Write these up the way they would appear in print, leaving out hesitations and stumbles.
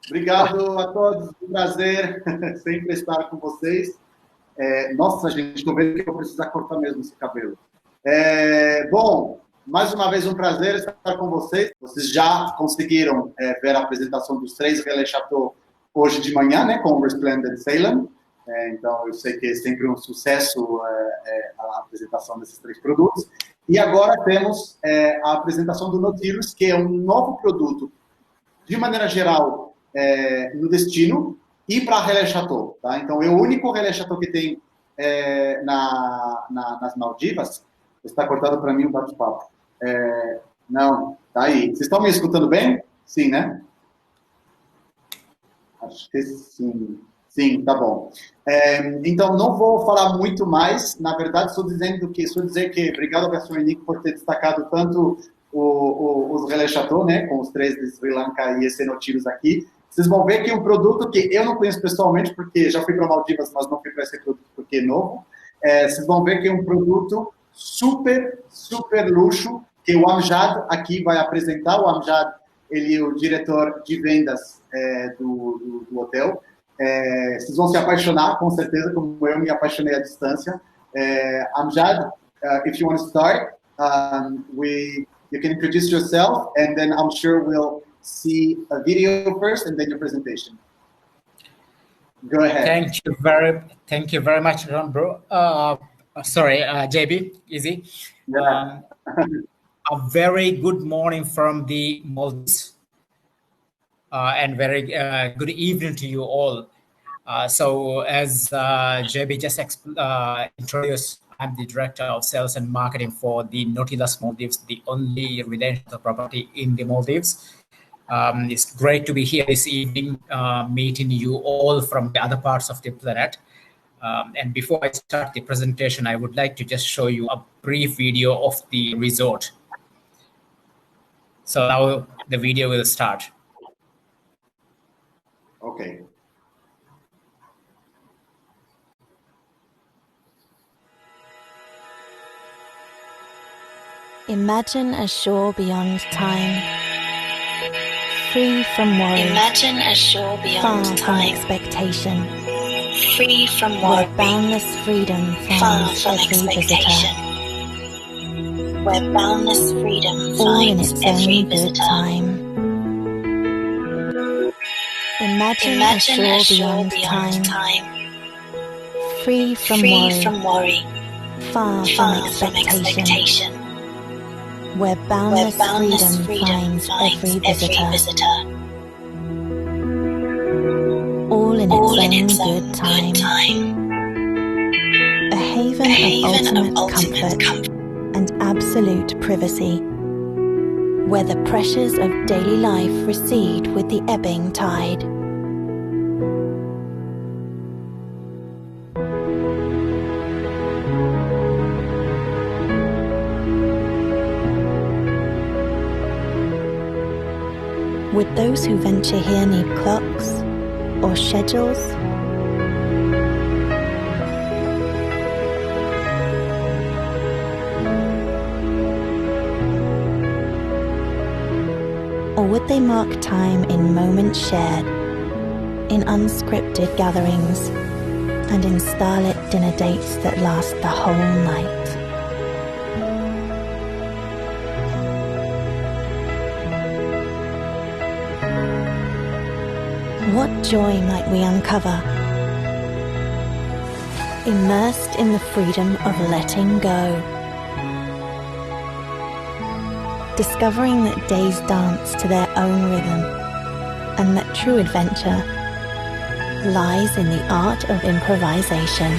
Obrigado a todos, um prazer sempre estar com vocês. Nossa, gente, estou vendo que eu vou precisar cortar mesmo esse cabelo. Bom, mais uma vez um prazer estar com vocês. Vocês já conseguiram ver a apresentação dos 3 Relais Chateau hoje de manhã, né, com o Resplendent Salem. Então, eu sei que é sempre um sucesso a apresentação desses 3 produtos. E agora temos a apresentação do Nautilus, que é um novo produto, de maneira geral, no destino e para Relais Chateau. Tá? Então, é o único Relais Chateau que tem nas Maldivas. Está cortado para mim um bate-papo. Não, tá aí. Vocês estão me escutando bem? Sim, né? Acho que sim. Sim, tá bom. Então, não vou falar muito mais. Na verdade, estou dizer que obrigado ao Garçom Henrique por ter destacado tanto os Relais Chateau, né, com os 3 de Sri Lanka e esse Nautilus aqui. Vocês vão ver que é um produto que eu não conheço pessoalmente, porque já fui para Maldivas, mas não fui para esse produto porque é novo. Vocês vão ver que é um produto super, super luxo, que o Amjad aqui vai apresentar. O Amjad, ele é o diretor de vendas do hotel. Vocês vão se apaixonar, com certeza, como eu me apaixonei à distância. Amjad, if you want to start, you can introduce yourself, and then I'm sure we'll see a video first, and then your presentation. Go ahead. Thank you very much, Ron, bro. JB, easy. Yeah. A very good morning from the Maldives, and very good evening to you all. So as JB just introduced, I'm the Director of Sales and Marketing for the Nautilus Maldives, the only residential property in the Maldives. It's great to be here this evening, meeting you all from the other parts of the planet. And before I start the presentation, I would like to just show you a brief video of the resort. So now the video will start. Okay. Imagine a shore beyond time, free from worry. Imagine a shore beyond far time, from expectation, free from worry, where boundless freedom far finds from every expectation, visitor, where boundless freedom all in finds its every own good visitor. time. Imagine a shore beyond time, free from worry, far from expectation, where boundless freedom finds every visitor, all in its own good time. A haven of ultimate comfort and absolute privacy, where the pressures of daily life recede with the ebbing tide. Would those who venture here need clocks or schedules? Or would they mark time in moments shared, in unscripted gatherings, and in starlit dinner dates that last the whole night? What joy might we uncover, immersed in the freedom of letting go, discovering that days dance to their own rhythm, and that true adventure lies in the art of improvisation.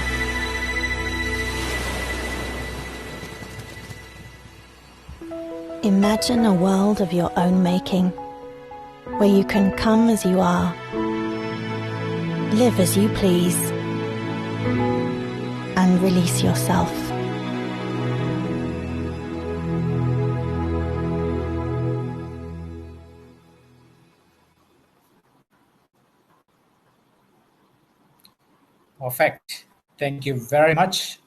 Imagine a world of your own making, where you can come as you are, live as you please, and release yourself. Perfect. Thank you very much.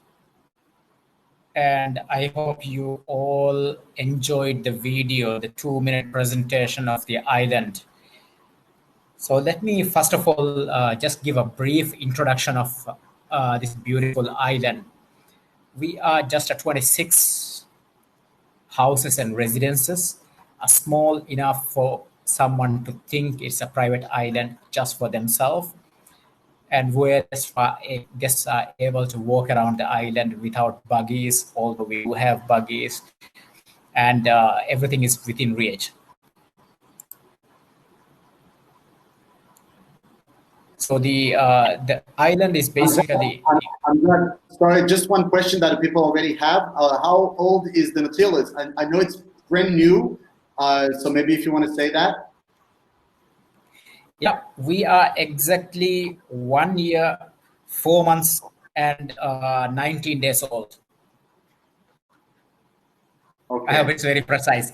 And I hope you all enjoyed the video, the 2-minute presentation of the island. So let me first of all just give a brief introduction of this beautiful island. We are just at 26 houses and residences, small enough for someone to think it's a private island just for themselves, and where guests are able to walk around the island without buggies, although we do have buggies, and everything is within reach. So the island is basically. I'm glad. Sorry, just one question that people already have. How old is the Nautilus? I know it's brand new, so maybe if you want to say that. Yeah, we are exactly 1 year, 4 months, and 19 days old. Okay. I hope it's very precise.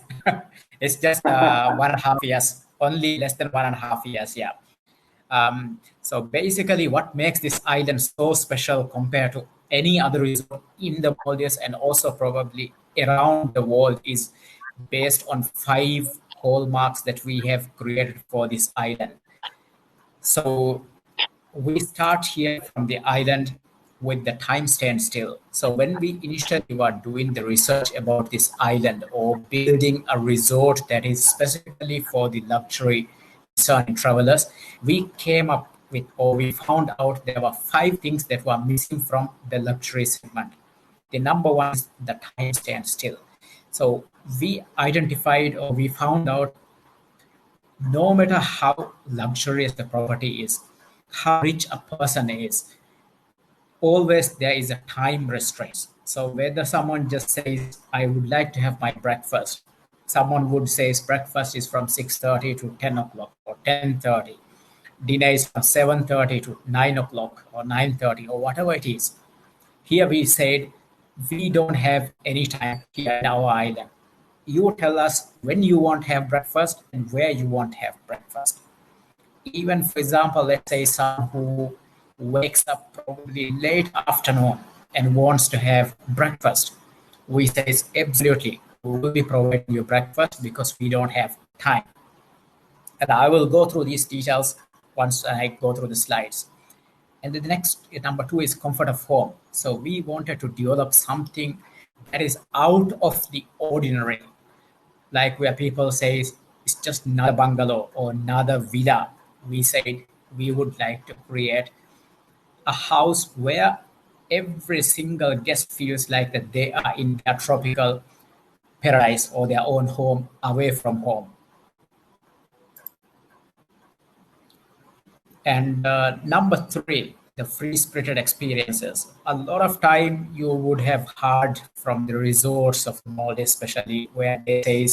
It's just 1.5 years, only less than 1.5 years. Yeah. So basically, what makes this island so special compared to any other resort in the Maldives and also probably around the world is based on 5 hallmarks that we have created for this island. So we start here from the island with the time standstill. So when we initially were doing the research about this island or building a resort that is specifically for the luxury discerning travelers, we came up with, or we found out there were 5 things that were missing from the luxury segment. The number one is the time standstill. So we identified, or we found out, no matter how luxurious the property is, how rich a person is, always there is a time restraint. So whether someone just says, I would like to have my breakfast, someone would say breakfast is from 6:30 to 10 o'clock or 10:30. Dinner is from 7:30 to 9 o'clock or 9:30 or whatever it is. Here we said, we don't have any time here in our island. You tell us when you want to have breakfast and where you want to have breakfast. Even, for example, let's say someone who wakes up probably late afternoon and wants to have breakfast, we say absolutely, we will be providing you breakfast because we don't have time. And I will go through these details once I go through the slides. And the next, number 2, is comfort of home. So we wanted to develop something that is out of the ordinary, like where people say it's just another bungalow or another villa. We said we would like to create a house where every single guest feels like that they are in their tropical paradise or their own home away from home. And number 3, the free-spirited experiences. A lot of time you would have heard from the resorts of the Maldives, especially where they say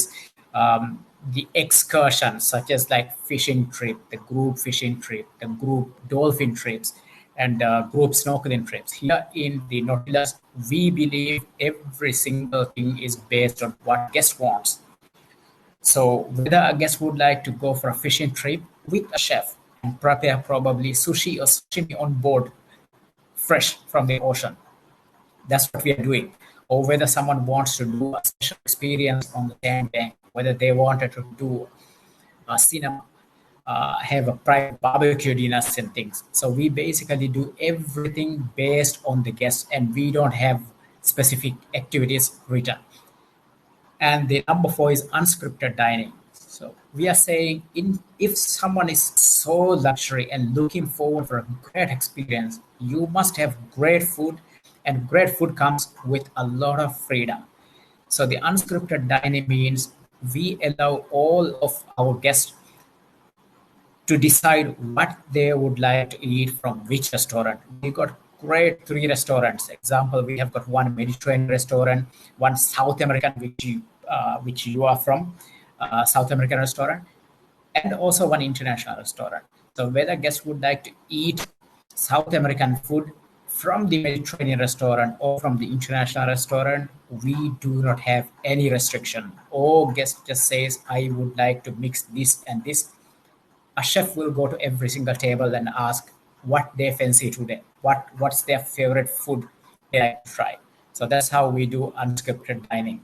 the excursions, such as like fishing trip, the group fishing trip, the group dolphin trips, and group snorkeling trips. Here in the Nautilus, we believe every single thing is based on what guest wants. So whether a guest would like to go for a fishing trip with a chef and prepare probably sushi or sashimi on board, fresh from the ocean, that's what we are doing. Or whether someone wants to do a special experience on the sandbank, whether they wanted to do a cinema, have a private barbecue dinners and things. So we basically do everything based on the guests, and we don't have specific activities written. And the number 4 is unscripted dining. So we are saying, if someone is so luxury and looking forward for a great experience, you must have great food, and great food comes with a lot of freedom. So the unscripted dining means we allow all of our guests to decide what they would like to eat from which restaurant. We got great 3 restaurants. Example, we have got one Mediterranean restaurant, one South American, which you are from, South American restaurant, and also one international restaurant. So whether guests would like to eat South American food from the Mediterranean restaurant or from the international restaurant, we do not have any restriction. Or guest just says, I would like to mix this and this. A chef will go to every single table and ask what they fancy today, what's their favorite food they like to try. So that's how we do unscripted dining.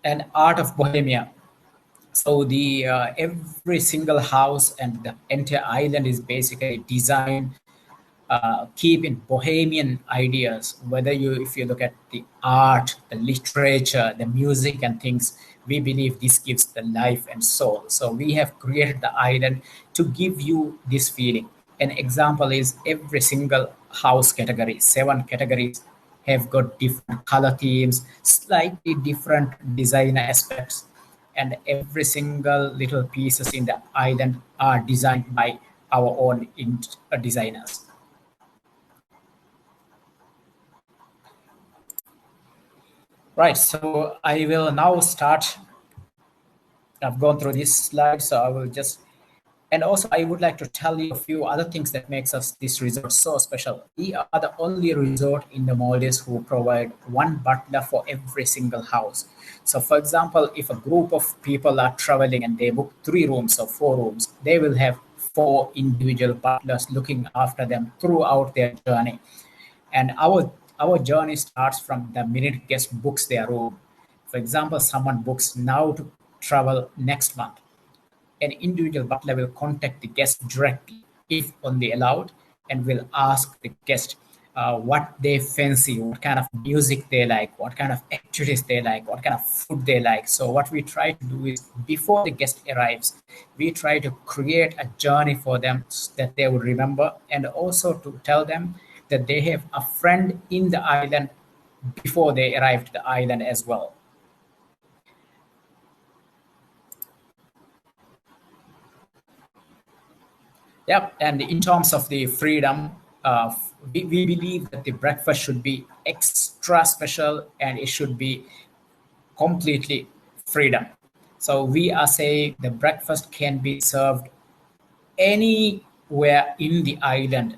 And art of Bohemia. So the every single house and the entire island is basically designed keep in bohemian ideas. Whether if you look at the art, the literature, the music and things, we believe this gives the life and soul. So we have created the island to give you this feeling. An example is every single house category, 7 categories, have got different color themes, slightly different design aspects, and every single little pieces in the island are designed by our own designers. Right, so I will now start. I've gone through this slide, so I will just, and also I would like to tell you a few other things that makes us this resort so special. We are the only resort in the Maldives who provide one butler for every single house. So for example, if a group of people are traveling and they book 3 rooms or 4 rooms, they will have 4 individual butlers looking after them throughout their journey. And our journey starts from the minute guest books their room. For example, someone books now to travel next month. An individual butler will contact the guest directly, if only allowed, and will ask the guest what they fancy, what kind of music they like, what kind of activities they like, what kind of food they like. So what we try to do is before the guest arrives, we try to create a journey for them that they would remember, and also to tell them that they have a friend in the island before they arrive to the island as well. Yep, and in terms of the freedom, we believe that the breakfast should be extra special and it should be completely freedom. So we are saying the breakfast can be served anywhere in the island,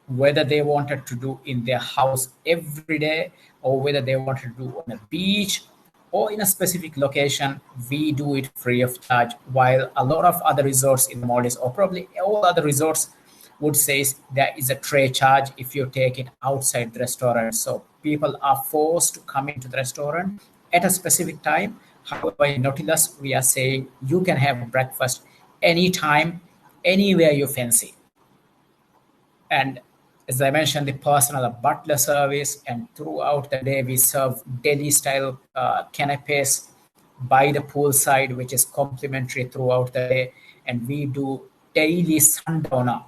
whether they wanted to do in their house every day or whether they wanted to do on a beach or in a specific location. We do it free of charge, while a lot of other resorts in the Maldives, or probably all other resorts, would say there is a tray charge if you take it outside the restaurant. So people are forced to come into the restaurant at a specific time. However, in Nautilus, we are saying you can have breakfast anytime, anywhere you fancy. And as I mentioned, the personal butler service, and throughout the day, we serve Delhi style canapes by the poolside, which is complimentary throughout the day. And we do daily sundowner.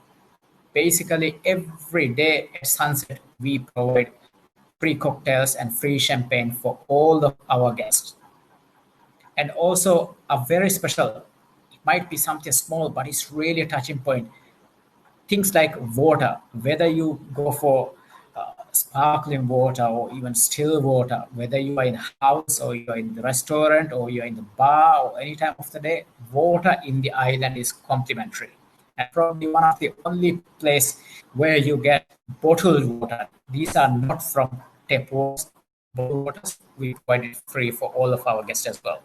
Basically, every day at sunset, we provide free cocktails and free champagne for all of our guests. And also, a very special, it might be something small, but it's really a touching point. Things like water, whether you go for sparkling water or even still water, whether you are in a house or you are in the restaurant or you are in the bar or any time of the day, water in the island is complimentary. And probably one of the only place where you get bottled water. These are not from tap waters, bottled waters. We provide it free for all of our guests as well.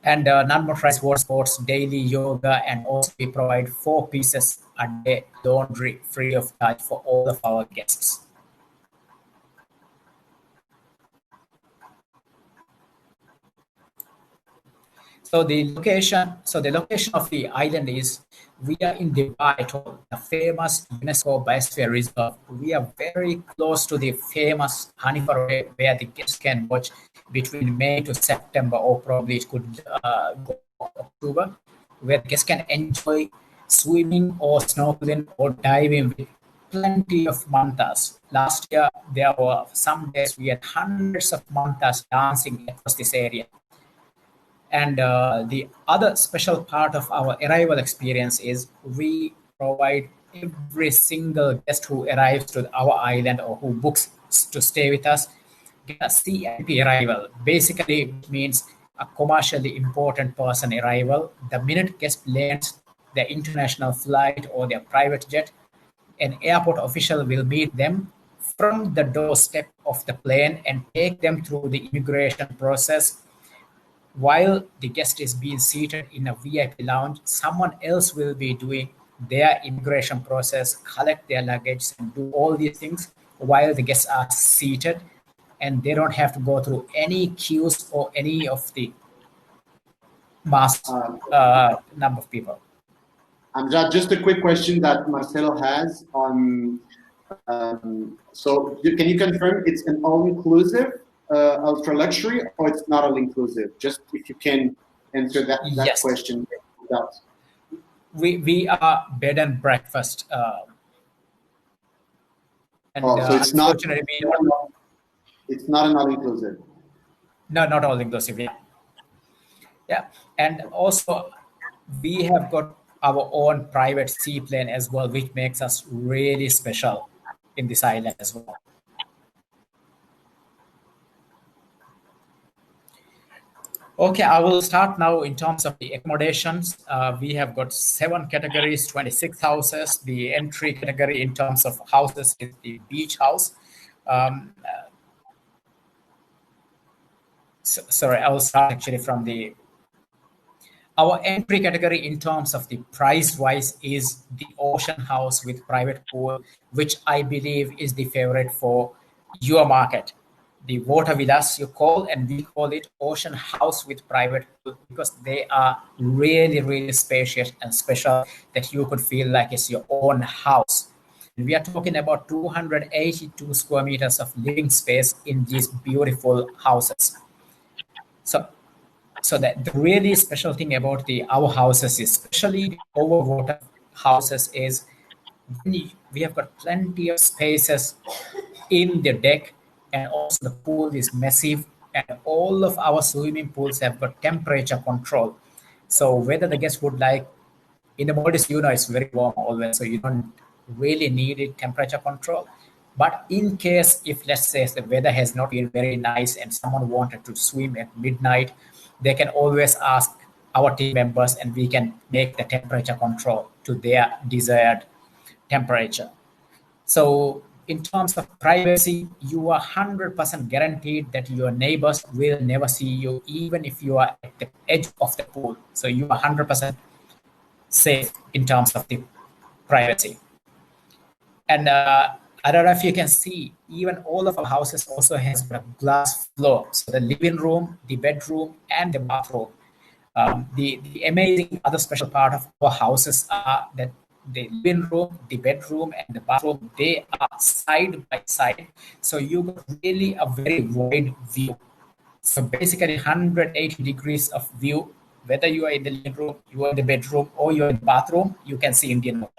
And non-motorized water sports, daily yoga, and also we provide 4 pieces a day laundry free of charge for all of our guests. So the location of the island is, we are in the Atoll, the famous UNESCO Biosphere Reserve. We are very close to the famous Honeyfar Bay, where the guests can watch between May to September, or probably it could go October, where guests can enjoy swimming or snorkeling or diving with plenty of mantas. Last year, there were some days we had hundreds of mantas dancing across this area. And the other special part of our arrival experience is we provide every single guest who arrives to our island or who books to stay with us get a CIP arrival. Basically, it means a commercially important person arrival. The minute guest lands their international flight or their private jet, an airport official will meet them from the doorstep of the plane and take them through the immigration process. While the guest is being seated in a VIP lounge, someone else will be doing their immigration process, collect their luggage, and do all these things while the guests are seated, and they don't have to go through any queues or any of the mass number of people. Just a quick question that Marcelo has on. So can you confirm it's an all-inclusive ultra luxury, or it's not all-inclusive? Just if you can answer that Yes. question without. We are bed and breakfast. So it's not. Unfortunately, It's not an all-inclusive. No, not all inclusive. Yeah, and also we have got our own private seaplane as well, which makes us really special in this island as well. Okay, I will start now in terms of the accommodations. We have got 7 categories, 26 houses. The entry category in terms of houses is the beach house. Sorry, I will start actually from the. Our entry category in terms of the price wise is the ocean house with private pool, which I believe is the favorite for your market. The water villas you call, and we call it ocean house with private pool because they are really, really spacious and special that you could feel like it's your own house. We are talking about 282 square meters of living space in these beautiful houses. So that the really special thing about our houses, especially the overwater houses, is we have got plenty of spaces in the deck, and also the pool is massive, and all of our swimming pools have got temperature control. So whether the guest would like, in the Maldives, it's very warm always, so you don't really need it temperature control. But in case if let's say the weather has not been very nice and someone wanted to swim at midnight, they can always ask our team members and we can make the temperature control to their desired temperature. So in terms of privacy, you are 100% guaranteed that your neighbors will never see you, even if you are at the edge of the pool. So you are 100% safe in terms of the privacy. And I don't know if you can see, even all of our houses also has a glass floor. So the living room, the bedroom, and the bathroom. The amazing other special part of our houses are that the living room, the bedroom, and the bathroom, they are side by side. So you got really a very wide view. So basically 180 degrees of view, whether you are in the living room, you are in the bedroom, or you are in the bathroom, you can see Indian Ocean.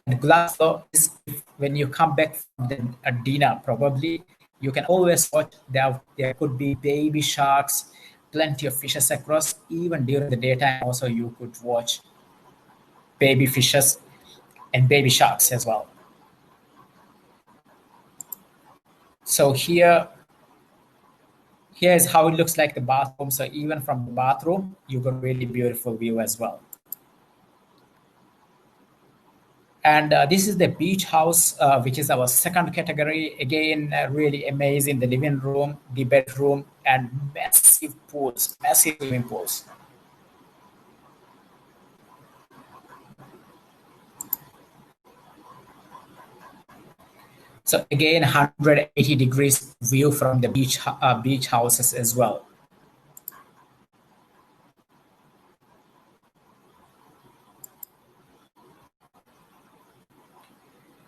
And glass floor is when you come back from the dinner, probably you can always watch there could be baby sharks, plenty of fishes across. Even during the daytime, also you could watch baby fishes and baby sharks as well. So here is how it looks like the bathroom. So even from the bathroom, you got really beautiful view as well. And this is the beach house, which is our second category. Again, really amazing. The living room, the bedroom, and massive pools, massive swimming pools. So again, 180 degrees view from the beach houses as well.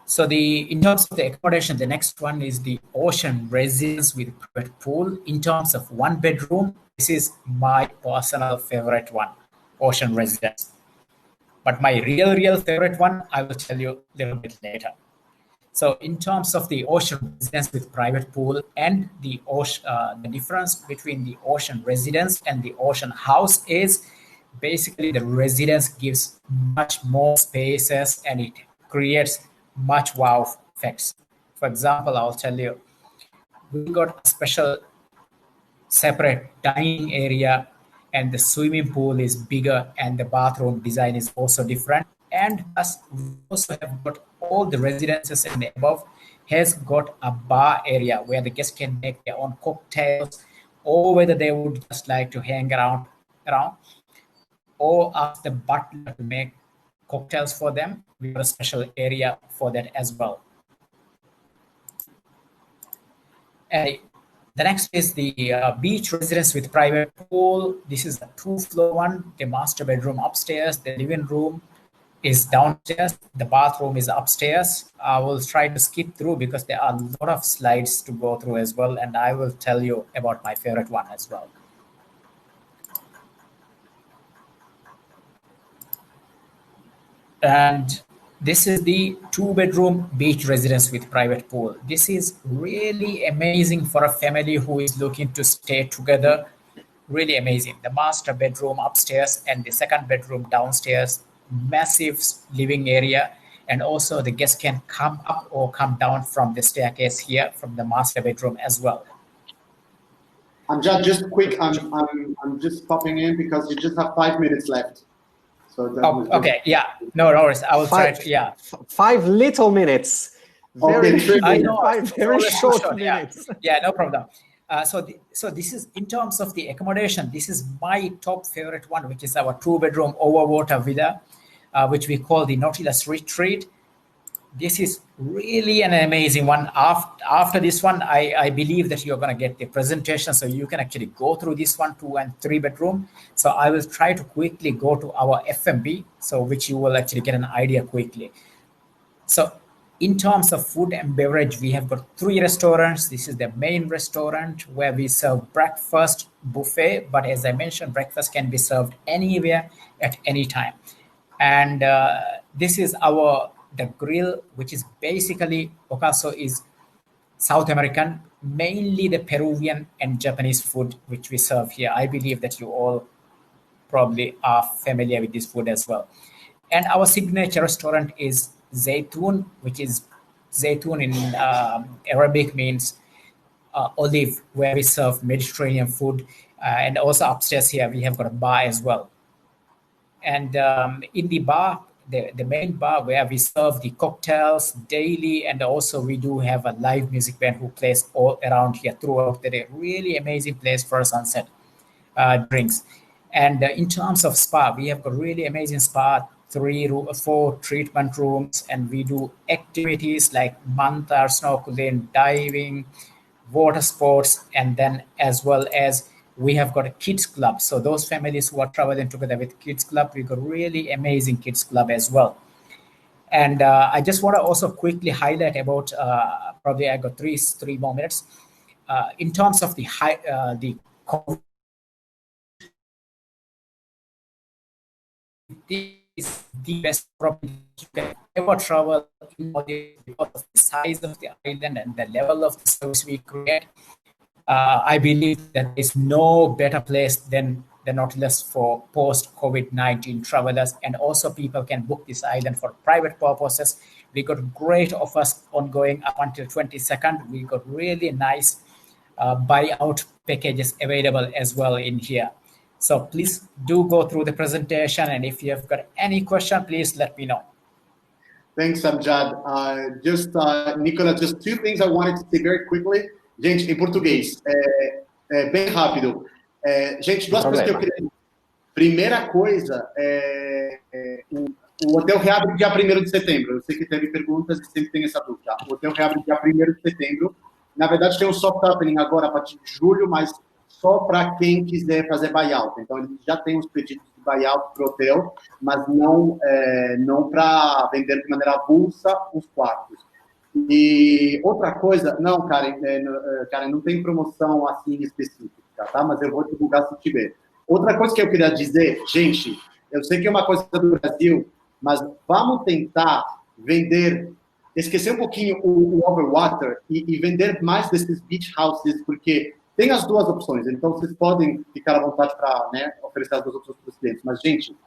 So in terms of the accommodation, the next one is the ocean residence with private pool. In terms of 1 bedroom, this is my personal favorite one, ocean residence. But my real favorite one, I will tell you a little bit later. So in terms of the ocean residence with private pool and the difference between the ocean residence and the ocean house is basically the residence gives much more spaces and it creates much wow effects. For example, I'll tell you, we got a special separate dining area and the swimming pool is bigger and the bathroom design is also different. And plus, we also have got all the residences and the above has got a bar area where the guests can make their own cocktails, or whether they would just like to hang around, or ask the butler to make cocktails for them. We have a special area for that as well. And The next is the beach residence with private pool. This is the 2-floor one. The master bedroom upstairs. The living room is downstairs. The bathroom is upstairs. I will try to skip through because there are a lot of slides to go through as well, and I will tell you about my favorite one as well. And this is the 2-bedroom beach residence with private pool. This is really amazing for a family who is looking to stay together. Really amazing. The master bedroom upstairs and the second bedroom downstairs, massive living area. And also the guests can come up or come down from the staircase here from the master bedroom as well. I'm just quick. I'm just popping in because you just have 5 minutes left. So okay, yeah, no worries. I will try to, yeah. 5 little minutes. Very, I know, very short minutes. Yeah, no problem. So this is, in terms of the accommodation, this is my top favorite one, which is our 2-bedroom overwater villa, which we call the Nautilus Retreat. This is really an amazing one. After this one, I believe that you're going to get the presentation, so you can actually go through this one, 2 and 3 bedroom. So I will try to quickly go to our F&B, so which you will actually get an idea quickly. So in terms of food and beverage, we have got 3 restaurants. This is the main restaurant where we serve breakfast buffet, but as I mentioned, breakfast can be served anywhere at any time. And this is the grill, which is basically, Ocaso is South American, mainly the Peruvian and Japanese food, which we serve here. I believe that you all probably are familiar with this food as well. And our signature restaurant is Zaytun, which is Zaytun in Arabic means olive, where we serve Mediterranean food. And also upstairs here, we have got a bar as well. And in the bar, the main bar where we serve the cocktails daily, and also we do have a live music band who plays all around here throughout the day. Really amazing place for sunset drinks. And in terms of spa, we have got really amazing spa, 4 treatment rooms, and we do activities like manta, snorkeling, diving, water sports, and then as well as we have got a kids club. So those families who are traveling together with kids club, we got really amazing kids club as well. And I just want to also quickly highlight about, probably I got three more minutes. In terms of the COVID, this is the best property you can ever travel in Maldives because of the size of the island and the level of the service we create. I believe that there is no better place than the Nautilus for post-COVID-19 travelers, and also people can book this island for private purposes. We got great offers ongoing up until 22nd. We got really nice buyout packages available as well in here. So please do go through the presentation, and if you have got any question, please let me know. Thanks, Amjad. Nicola, just 2 things I wanted to say very quickly. Gente, em português, bem rápido. Gente, 2 coisas que eu queria dizer. Primeira coisa, o hotel reabre dia 1º de setembro. Eu sei que teve perguntas e sempre tem essa dúvida. O hotel reabre dia 1º de setembro. Na verdade, tem um soft opening agora a partir de julho, mas só para quem quiser fazer buyout. Então, eles já têm os pedidos de buyout para o hotel, mas não para vender de maneira avulsa os quartos. E outra coisa, não, Karen, não tem promoção assim específica, tá? Mas eu vou divulgar se tiver. Outra coisa que eu queria dizer, gente, eu sei que é uma coisa do Brasil, mas vamos tentar esquecer um pouquinho o overwater e vender mais desses beach houses, porque tem as 2 opções, então vocês podem ficar à vontade para, né, oferecer as 2 opções para os clientes. Mas, gente,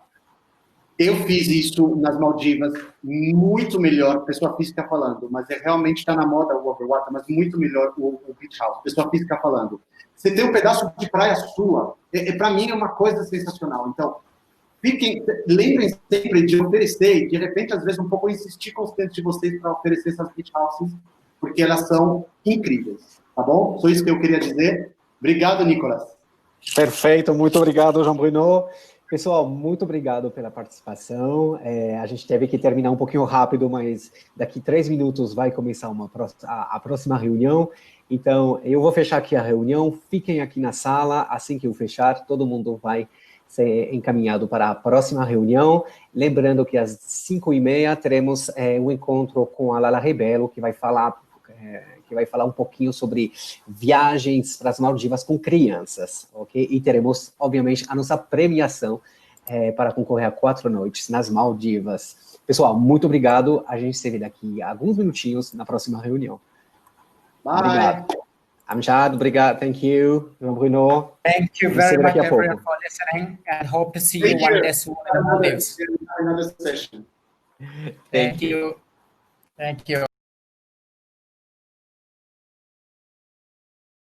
eu fiz isso nas Maldivas, muito melhor, pessoa física falando, mas realmente está na moda o overwater, mas muito melhor o beach house, pessoa física falando. Você tem um pedaço de praia sua, para mim é uma coisa sensacional. Então, lembrem sempre de oferecer, e de repente, às vezes, um pouco insistir com os clientes de vocês para oferecer essas beach houses, porque elas são incríveis, tá bom? Só isso que eu queria dizer. Obrigado, Nicolas. Perfeito, muito obrigado, João Bruno. Pessoal, muito obrigado pela participação. A gente teve que terminar um pouquinho rápido, mas daqui 3 minutos vai começar a próxima reunião. Então, eu vou fechar aqui a reunião. Fiquem aqui na sala. Assim que eu fechar, todo mundo vai ser encaminhado para a próxima reunião. Lembrando que às 5h30 teremos um encontro com a Lala Rebelo, que vai falar um pouquinho sobre viagens para as Maldivas com crianças, ok? E teremos, obviamente, a nossa premiação para concorrer a 4 noites nas Maldivas. Pessoal, muito obrigado. A gente se vê daqui a alguns minutinhos na próxima reunião. Bye. Obrigado. Amjad, obrigado. Thank you. Bruno. Thank you very much, everyone, for listening, and hope to see you one day soon in the Maldives. Another session. Thank you. Thank you.